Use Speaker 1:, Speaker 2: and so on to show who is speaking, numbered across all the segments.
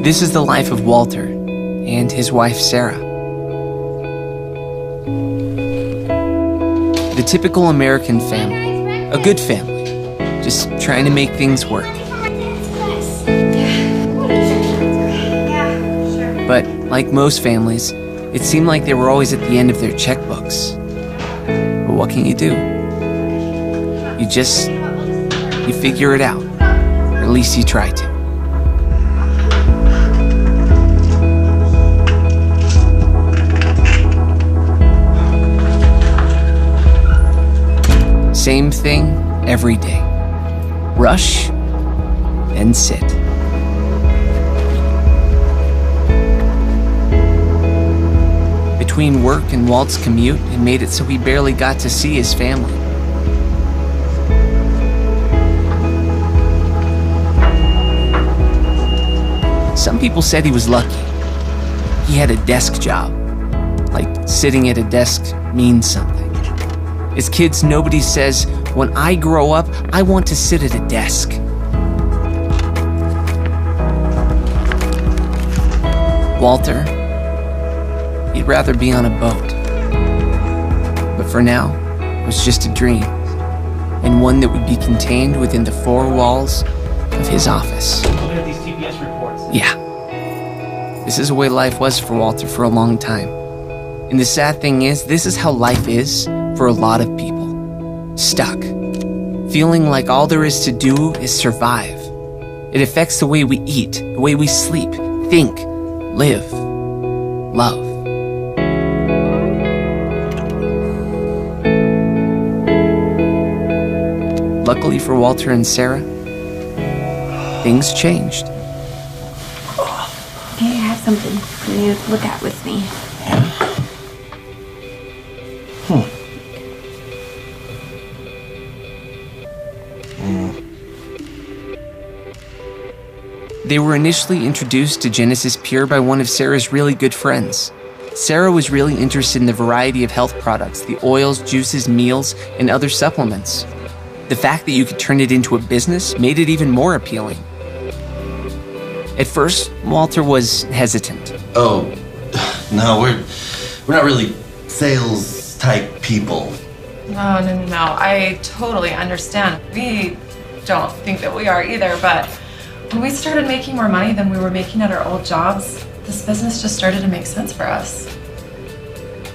Speaker 1: This is the life of Walter and his wife, Sarah. The typical American family, a good family, just trying to make things work. But like most families, it seemed like they were always at the end of their checkbooks. But what can you do? You figure it out, or at least you try to. Same thing every day. Rush and sit. Between work and Walt's commute, it made it so he barely got to see his family. Some people said he was lucky. He had a desk job. Like sitting at a desk means something. As kids, nobody says, when I grow up, I want to sit at a desk. Walter, he'd rather be on a boat. But for now, it was just a dream, and one that would be contained within the four walls of his office.
Speaker 2: Look at these TPS reports.
Speaker 1: Yeah. This is the way life was for Walter for a long time. And the sad thing is, this is how life is for a lot of people. Stuck. Feeling like all there is to do is survive. It affects the way we eat, the way we sleep, think, live, love. Luckily for Walter and Sarah, things changed.
Speaker 3: Hey, I have something for you to look at with me.
Speaker 1: They were initially introduced to Genesis Pure by one of Sarah's really good friends. Sarah was really interested in the variety of health products, the oils, juices, meals, and other supplements. The fact that you could turn it into a business made it even more appealing. At first, Walter was hesitant.
Speaker 4: Oh, no, we're not really sales type people.
Speaker 5: No. I totally understand. We don't think that we are either, but when we started making more money than we were making at our old jobs, this business just started to make sense for us.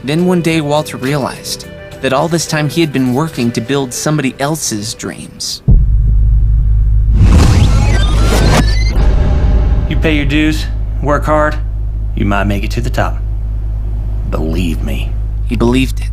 Speaker 1: Then one day, Walter realized that all this time he had been working to build somebody else's dreams.
Speaker 2: You pay your dues, work hard, you might make it to the top. Believe me.
Speaker 1: He believed it.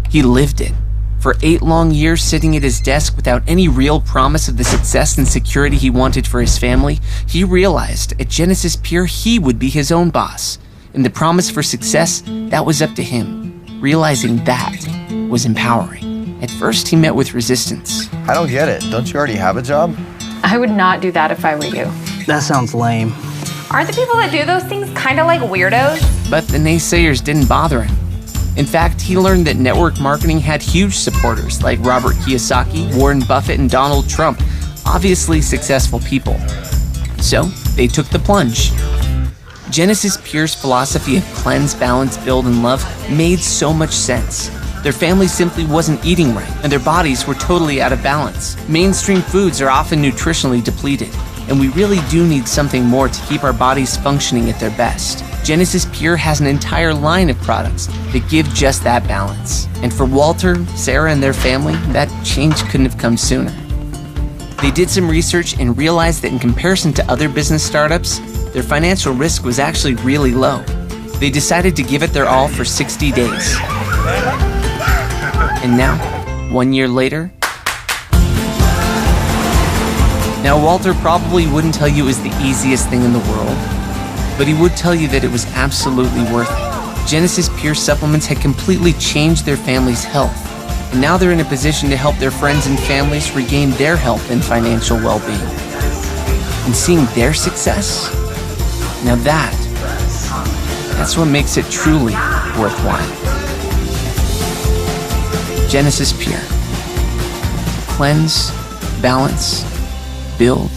Speaker 1: He lived it. For 8 long years sitting at his desk without any real promise of the success and security he wanted for his family, he realized at Genesis Pure he would be his own boss. And the promise for success, that was up to him. Realizing that was empowering. At first, he met with resistance.
Speaker 6: I don't get it. Don't you already have a job?
Speaker 3: I would not do that if I were you.
Speaker 2: That sounds lame.
Speaker 7: Aren't the people that do those things kind of like weirdos?
Speaker 1: But the naysayers didn't bother him. In fact, he learned that network marketing had huge supporters like Robert Kiyosaki, Warren Buffett, and Donald Trump, obviously successful people. So they took the plunge. Genesis Pure's philosophy of cleanse, balance, build, and love made so much sense. Their family simply wasn't eating right, and their bodies were totally out of balance. Mainstream foods are often nutritionally depleted, and we really do need something more to keep our bodies functioning at their best. Genesis Pure has an entire line of products that give just that balance. And for Walter, Sarah, and their family, that change couldn't have come sooner. They did some research and realized that in comparison to other business startups, their financial risk was actually really low. They decided to give it their all for 60 days. And now, 1 year later, now Walter probably wouldn't tell you it was the easiest thing in the world, but he would tell you that it was absolutely worth it. Genesis Pure supplements had completely changed their family's health, and now they're in a position to help their friends and families regain their health and financial well-being. And seeing their success, now that's what makes it truly worthwhile. Genesis Pure. Cleanse, balance, build,